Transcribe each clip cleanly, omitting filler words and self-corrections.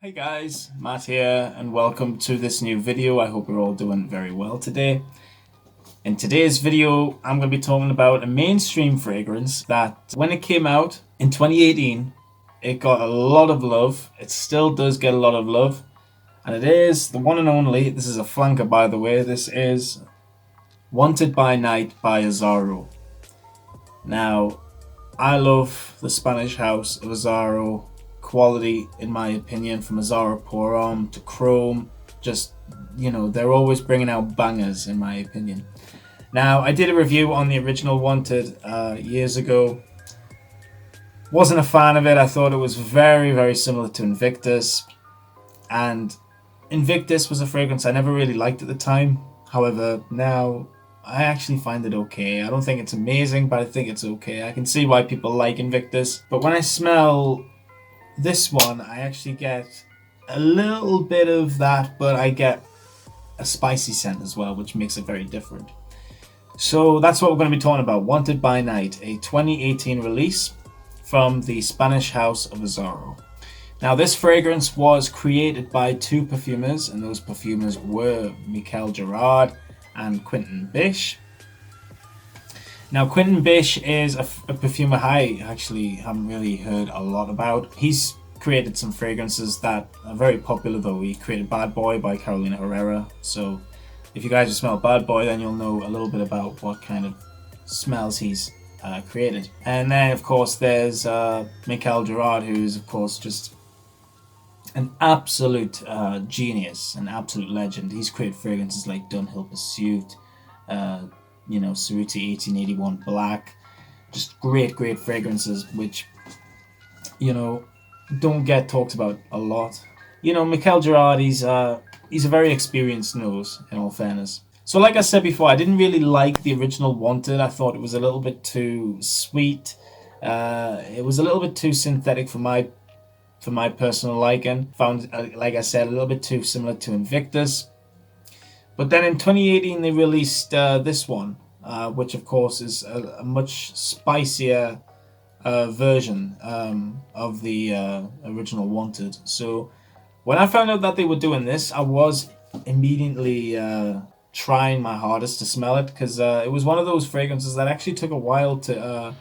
Hey guys, Matt here and welcome to this new video. I hope you're all doing very well today. In today's video, I'm going to be talking about a mainstream fragrance that when it came out in 2018, it got a lot of love. It still does get a lot of love. And it is the one and only, this is a flanker by the way, this is Wanted by Night by Azzaro. Now, I love the Spanish house of Azzaro. Quality, in my opinion, from Azzaro Pour Homme to Chrome, just, they're always bringing out bangers, in my opinion. Now, I did a review on the original Wanted years ago. Wasn't a fan of it. I thought it was very, very similar to Invictus. And Invictus was a fragrance I never really liked at the time. However, now I actually find it okay. I don't think it's amazing, but I think it's okay. I can see why people like Invictus. But when I smell this one, I actually get a little bit of that, but I get a spicy scent as well, which makes it very different. So that's what we're going to be talking about. Wanted by Night, a 2018 release from the Spanish house of Azzaro. Now, this fragrance was created by two perfumers, and those perfumers were Mikel Gerard and Quentin Bisch. Now, Quentin Bisch is a perfumer I actually haven't really heard a lot about. He's created some fragrances that are very popular though. He created Bad Boy by Carolina Herrera. So if you guys have smelled Bad Boy, then you'll know a little bit about what kind of smells he's created. And then, of course, there's Mikel Gerard, who's, of course, just an absolute genius, an absolute legend. He's created fragrances like Dunhill Pursuit, Cerruti 1881 Black, just great fragrances which, don't get talked about a lot. Mikel Gerard, he's a very experienced nose, in all fairness. So like I said before, I didn't really like the original Wanted. I thought it was a little bit too sweet. It was a little bit too synthetic for my personal liking. Found, like I said, a little bit too similar to Invictus. But then in 2018 they released this one, which of course is a much spicier version of the original Wanted. So when I found out that they were doing this, I was immediately trying my hardest to smell it, because it was one of those fragrances that actually took a while to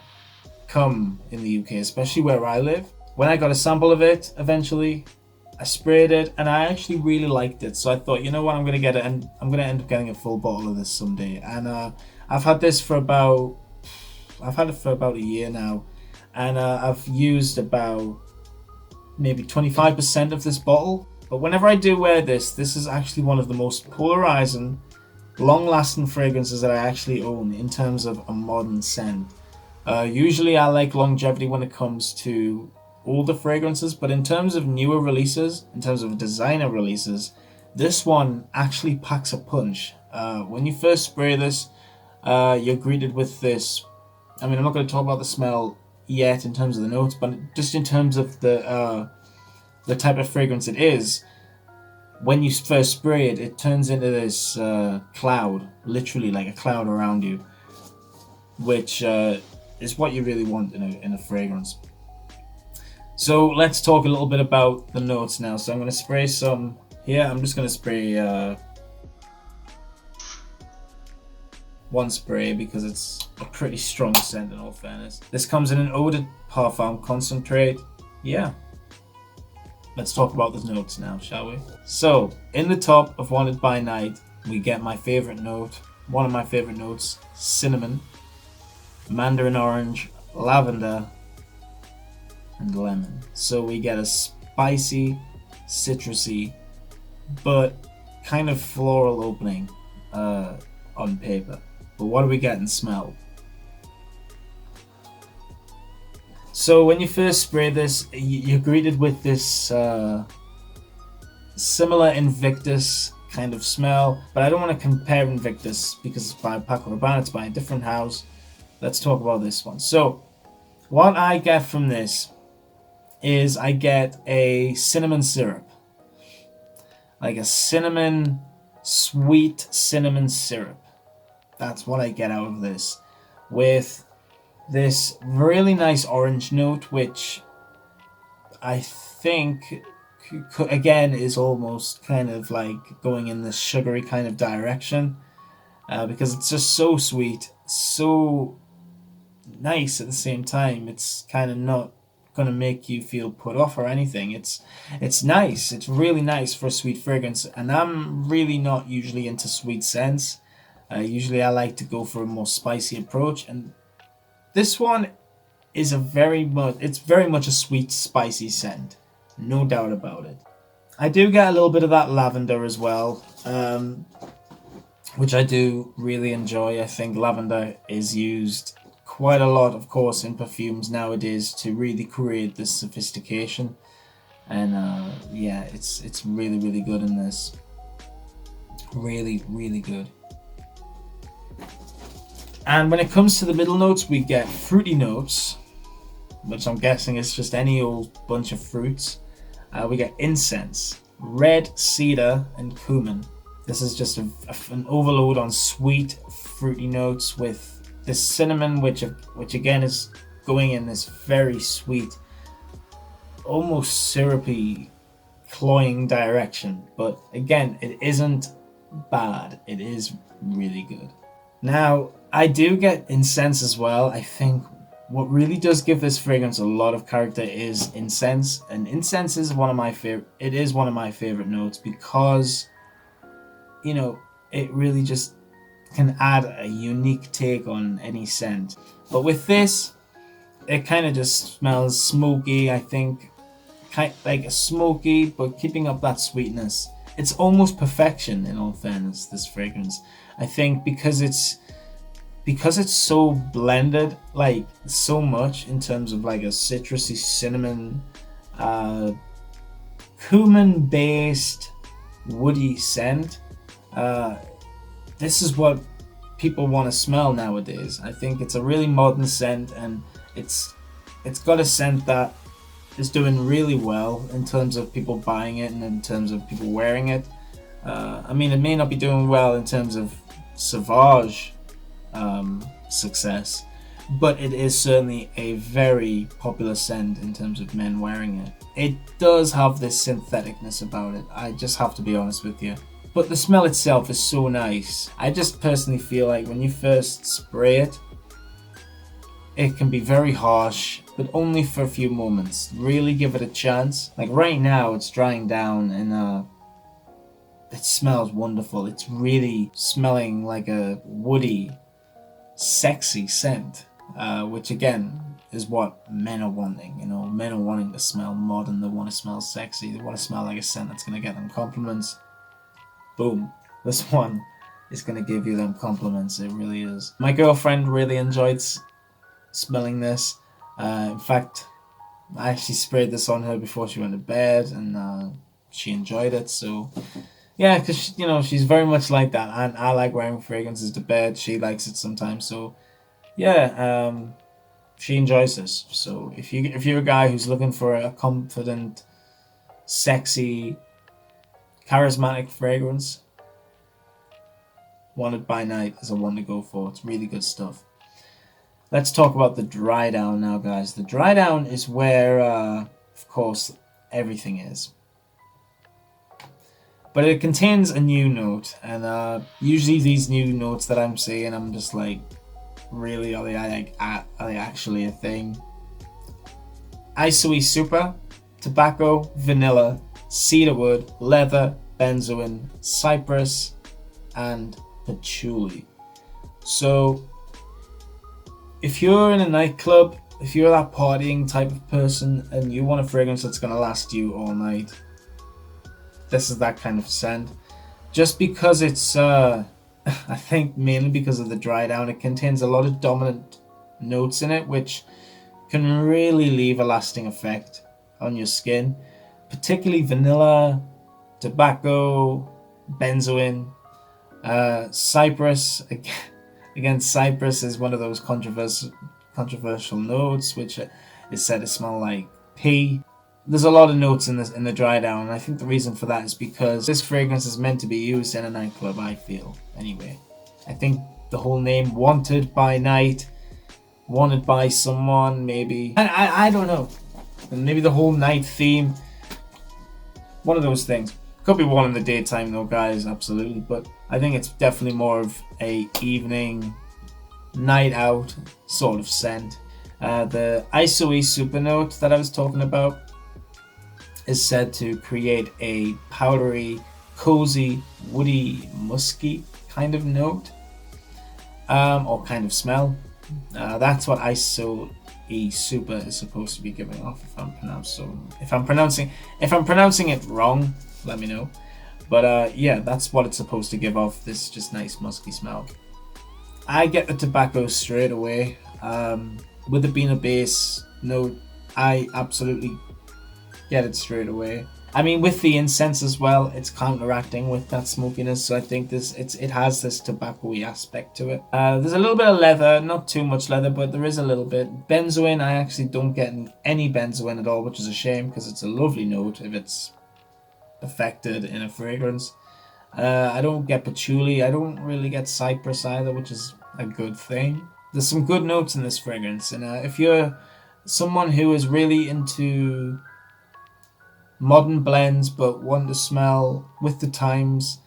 come in the UK, especially where I live. When I got a sample of it eventually, I sprayed it and I actually really liked it. So I thought, you know what, I'm going to get it, and I'm going to end up getting a full bottle of this someday. And I've had it for about a year now, and I've used about maybe 25% of this bottle. But whenever I do wear this is actually one of the most polarizing, long-lasting fragrances that I actually own in terms of a modern scent. Usually I like longevity when it comes to older fragrances, but in terms of newer releases, in terms of designer releases, this one actually packs a punch. When you first spray this, you're greeted with this. I mean, I'm not going to talk about the smell yet in terms of the notes, but just in terms of the type of fragrance it is. When you first spray it, it turns into this cloud, literally like a cloud around you, which is what you really want in a fragrance. So let's talk a little bit about the notes now. So I'm going to spray some here. I'm just going to spray one spray because it's a pretty strong scent in all fairness. This comes in an eau de parfum concentrate. Yeah. Let's talk about the notes now, shall we? So in the top of Wanted by Night, we get my favorite note, one of my favorite notes, cinnamon, mandarin orange, lavender, and lemon. So we get a spicy, citrusy, but kind of floral opening on paper. But what do we get in smell? So when you first spray this, you're greeted with this similar Invictus kind of smell, but I don't want to compare Invictus because it's by Paco Rabanne, it's by a different house. Let's talk about this one. So what I get from this is I get a cinnamon syrup, like a sweet cinnamon syrup. That's what I get out of this, with this really nice orange note, which I think again is almost kind of like going in this sugary kind of direction, because it's just so sweet, so nice at the same time. It's kind of not going to make you feel put off or anything. It's nice. It's really nice for a sweet fragrance, and I'm really not usually into sweet scents. Usually I like to go for a more spicy approach, and this one is very much a sweet, spicy scent, no doubt about it. I do get a little bit of that lavender as well, which I do really enjoy. I think lavender is used quite a lot, of course, in perfumes nowadays to really create this sophistication, and yeah, it's really, really good in this. Really, really good. And when it comes to the middle notes, we get fruity notes, which I'm guessing is just any old bunch of fruits. We get incense, red cedar, and cumin. This is just an overload on sweet, fruity notes with this cinnamon, which again is going in this very sweet, almost syrupy, cloying direction. But again, it isn't bad. It is really good. Now, I do get incense as well. I think what really does give this fragrance a lot of character is incense, and incense is one of my favorite. It is one of my favorite notes because, you know, it really just can add a unique take on any scent. But with this, it kind of just smells smoky. I think, kind like a smoky, but keeping up that sweetness. It's almost perfection, in all fairness, this fragrance. I think because it's so blended, like so much in terms of like a citrusy cinnamon, cumin based woody scent. This is what people want to smell nowadays. I think it's a really modern scent, and it's got a scent that is doing really well in terms of people buying it and in terms of people wearing it. I mean, it may not be doing well in terms of Sauvage success, but it is certainly a very popular scent in terms of men wearing it. It does have this syntheticness about it, I just have to be honest with you. But the smell itself is so nice. I just personally feel like when you first spray it, it can be very harsh, but only for a few moments. Really give it a chance. Like right now, it's drying down, and it smells wonderful. It's really smelling like a woody, sexy scent, which again is what men are wanting. You know, men are wanting to smell modern. They want to smell sexy. They want to smell like a scent that's going to get them compliments. Boom. This one is going to give you them compliments. It really is. My girlfriend really enjoyed smelling this. In fact, I actually sprayed this on her before she went to bed, and she enjoyed it. So yeah, because you know, she's very much like that, and I like wearing fragrances to bed. She likes it sometimes. So yeah, she enjoys this. So if you're a guy who's looking for a confident, sexy, charismatic fragrance, Wanted by Night is a one to go for. It's really good stuff. Let's talk about the dry down now, guys. The dry down is where, of course, everything is. But it contains a new note, and usually these new notes that I'm saying, I'm just like, really, are they actually a thing? Isoe Super, tobacco, vanilla, cedarwood, leather, benzoin, cypress, and patchouli. So if you're in a nightclub, if you're that partying type of person and you want a fragrance that's going to last you all night, this is that kind of scent. Just because it's, I think mainly because of the dry down, it contains a lot of dominant notes in it, which can really leave a lasting effect on your skin. Particularly vanilla, tobacco, benzoin, cypress. Again, cypress is one of those controversial notes, which is said to smell like pee. There's a lot of notes in the dry down, and I think the reason for that is because this fragrance is meant to be used in a nightclub, I feel. Anyway, I think the whole name, Wanted by Night, wanted by someone, maybe. I don't know. And maybe the whole night theme one of those things. Could be worn in the daytime though, guys, absolutely, but I think it's definitely more of a evening, night out sort of scent. The ISOE Super Note that I was talking about is said to create a powdery, cozy, woody, musky kind of note, or kind of smell. That's what ISOE Super is supposed to be giving off. If I'm pronouncing it wrong, let me know. But yeah, that's what it's supposed to give off. This just nice musky smell. I get the tobacco straight away. With it being a base note, I absolutely get it straight away. I mean, with the incense as well, it's counteracting with that smokiness. So I think it has this tobacco-y aspect to it. There's a little bit of leather, not too much leather, but there is a little bit. Benzoin, I actually don't get any benzoin at all, which is a shame because it's a lovely note if it's affected in a fragrance. I don't get patchouli. I don't really get cypress either, which is a good thing. There's some good notes in this fragrance, and if you're someone who is really into modern blends but want to smell with the times,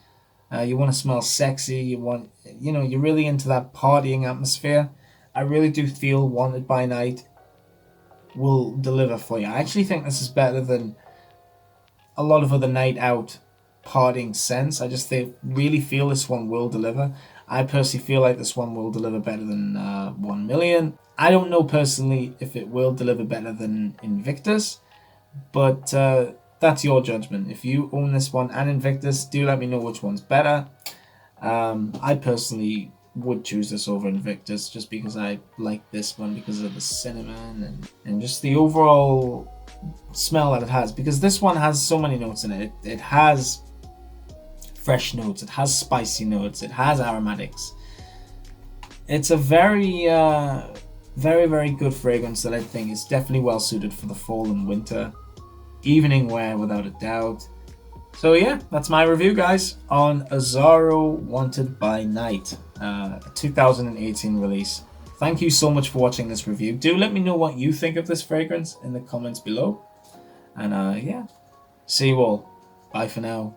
you want to smell sexy, you're really into that partying atmosphere, I really do feel Wanted by Night will deliver for you. I actually think this is better than a lot of other night out partying scents. I just really feel this one will deliver. I personally feel like this one will deliver better than 1 Million. I don't know personally if it will deliver better than Invictus, but that's your judgment. If you own this one and Invictus, do let me know which one's better. I personally would choose this over Invictus just because I like this one because of the cinnamon and just the overall smell that it has, because this one has so many notes in it. It has fresh notes, it has spicy notes, it has aromatics. It's a very very good fragrance that I think is definitely well suited for the fall and winter evening wear without a doubt. So yeah, that's my review, guys, on Azzaro Wanted by Night, a 2018 release. Thank you so much for watching this review. Do let me know what you think of this fragrance in the comments below. And yeah, see you all. Bye for now.